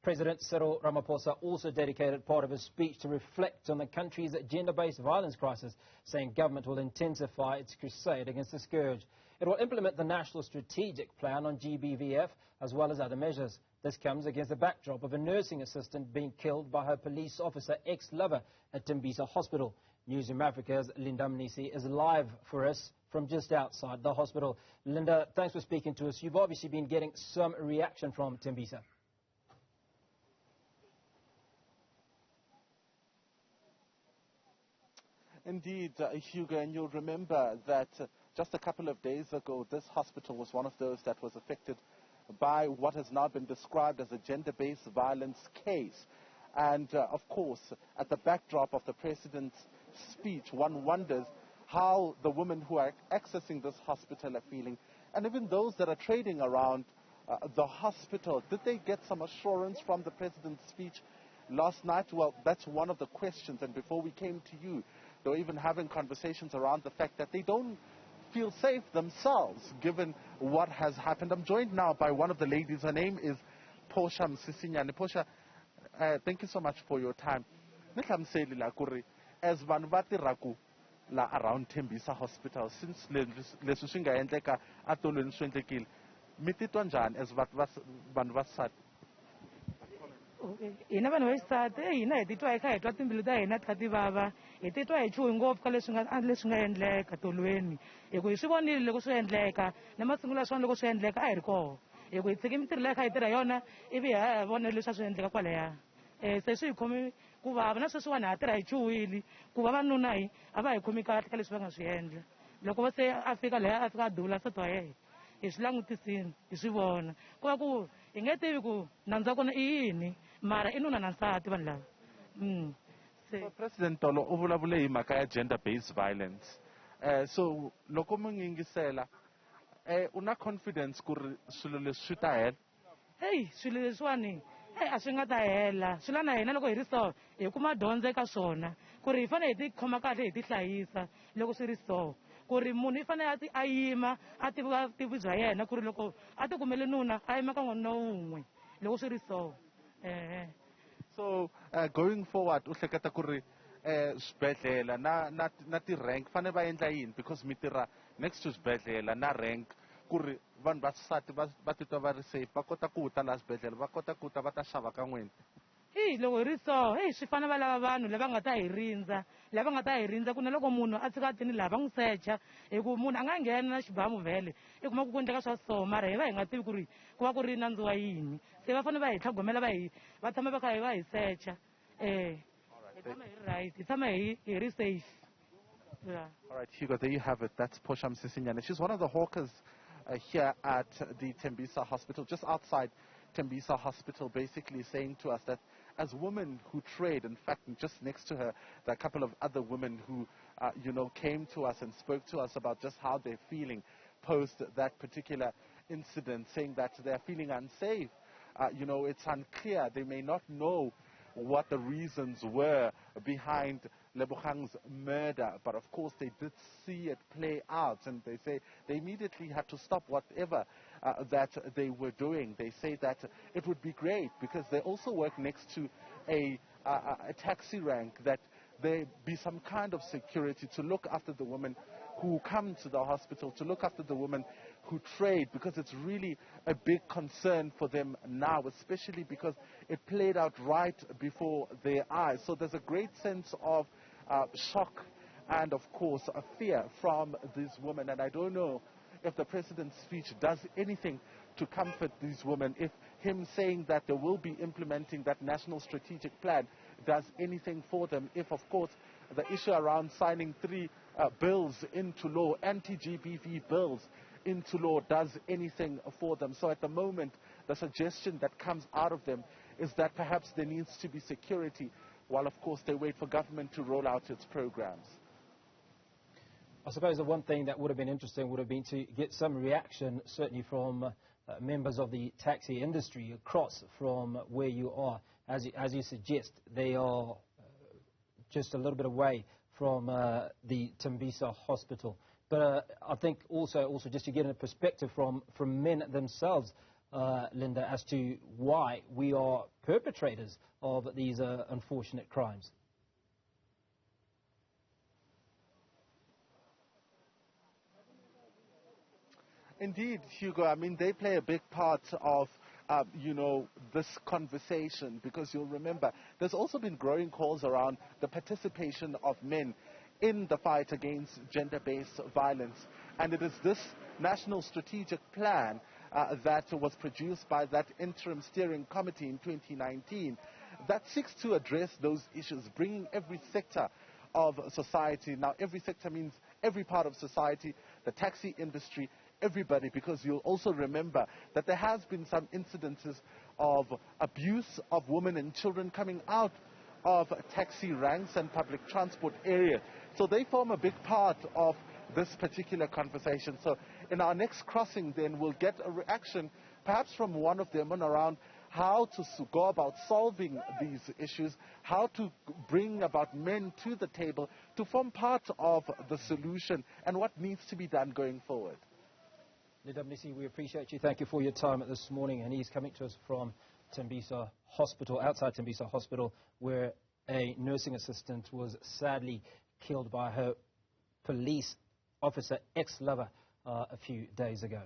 President Cyril Ramaphosa also dedicated part of his speech to reflect on the country's gender-based violence crisis, saying government will intensify its crusade against the scourge. It will implement the National Strategic Plan on GBVF as well as other measures. This comes against the backdrop of a nursing assistant being killed by her police officer ex-lover at Tembisa Hospital. Newzroom Afrika's Mnisi is live for us from just outside the hospital. Linda, thanks for speaking to us. You've obviously been getting some reaction from Tembisa. Indeed, Hugo, and you'll remember that just a couple of days ago, this hospital was one of those that was affected by what has now been described as a gender-based violence case. And, of course, at the backdrop of the President's speech, one wonders how the women who are accessing this hospital are feeling. And even those that are trading around the hospital, did they get some assurance from the President's speech last night? Well, that's one of the questions. And before we came to you, they were even having conversations around the fact that they don't feel safe themselves, given what has happened. I'm joined now by one of the ladies. Her name is Portia Msisinyane. Portia, thank you so much for your time. As Vanvati la around Tembisa Hospital, since lesusinga endleka atolweni swendlekile, mititwa njani as vanhu vasati? Hina vanhu vaxisati hina hi titwa hi kha hi twa timbilu ta hina ti vava, hi titwa hi chuhi ngopfu ka leswi nga endleka tolweni. Hi ku hi swi vonile loko swi endleka na masungulo ya swona loko swi endleka a hi ri koho. Hi ku hi tshike mitirho leyi kha hi tirha yona ivi hi vona leswi a swi endleka kwalaya. Se swi hi khomi ku vava na sweswiwani ha tirha hi chuhile ku vavanuna a va hi khomi kahle ka leswi va nga swi endla. Loko va se a fika laya a fika a duvula nsati wa yena hi swi langutisile hi swi vona ku va ku hi nge tivi ku nandzu wa kona i yini mara i nuna na nsati vanhu lava. So President Tolo u vulavule hi mhaka ya gender-based violence. So loko mi yingisela u na confidence ku ri swilo leswi swi ta hela? Swilo leswiwani a swi nga ta hela. Swi la na hina loko hi ri so hi kuma dyondzo eka swona ku ri hi fanele hi ti khoma kahle hi ti hlayisa loko swi ri so. Ku ri munhu i fanele a yima a tiva vutivi bya yena ku ri loko a ti kumele nuna a yima ka n'wanuna wun'we loko swi ri so. So going forward u hleketa ku ri swibedhlele na ti-rank fanele va endla yini because mi tirha next to swibedhlele na rank ku ri vanhu vasati va titwa va ri safe va kota ku ta laha swibedhlele va kota ku ta va ta xava ka n'wina? Loko hi ri so swi fanele va lava vanhu lava nga ta hi rindza lava nga ta hi rindza ku na loko munhu a tshika tini laha va n'wi secha hi ku munhu a nga nghena na xibamu vhele i kuma ku endleka swa so mara hi va hi nga tivi ku ri ku va ku ri nandzu wa yini se va fanele va hi tlhogomela va tshama va kha va hi secha hi tshama hi ri right hi tshama hi ri safe. All right, Hugo, there you have it. That's Portia Msisinyane. She's one of the hawkers here at the Tembisa Hospital, just outside Tembisa Hospital, basically saying to us that as women who trade, in fact, just next to her, there are a couple of other women who, came to us and spoke to us about just how they're feeling post that particular incident, saying that they're feeling unsafe. It's unclear. They may not know what the reasons were behind Lebohang's murder, but of course they did see it play out, and they say they immediately had to stop whatever that they were doing. They say that it would be great because they also work next to a taxi rank, that there be some kind of security to look after the women who come to the hospital, to look after the women who trade, because it's really a big concern for them now, especially because it played out right before their eyes. So there's a great sense of shock and, of course, a fear from these women. And I don't know if the President's speech does anything to comfort these women, if him saying that they will be implementing that national strategic plan does anything for them, if, of course, the issue around signing 3 bills into law, anti-GBV bills into law, does anything for them. So at the moment, the suggestion that comes out of them is that perhaps there needs to be security, while, of course, they wait for government to roll out its programs. I suppose the one thing that would have been interesting would have been to get some reaction, certainly from members of the taxi industry across from where you are. As you suggest, they are just a little bit away from the Tembisa Hospital. But I think also just to get a perspective from men themselves, Linda, as to why we are perpetrators of these unfortunate crimes. Indeed, Hugo. I mean, they play a big part of, this conversation, because you'll remember there's also been growing calls around the participation of men in the fight against gender-based violence. And it is this national strategic plan that was produced by that interim steering committee in 2019 that seeks to address those issues, bringing every sector of society. Now, every sector means every part of society, the taxi industry, everybody, because you'll also remember that there has been some incidences of abuse of women and children coming out of taxi ranks and public transport areas. So they form a big part of this particular conversation. So in our next crossing then we'll get a reaction perhaps from one of them on around how to go about solving these issues, how to bring about men to the table to form part of the solution, and what needs to be done going forward. Mnisi, we appreciate you. Thank you for your time this morning. And he's coming to us from Tembisa Hospital, outside Tembisa Hospital, where a nursing assistant was sadly killed by her police officer ex-lover a few days ago.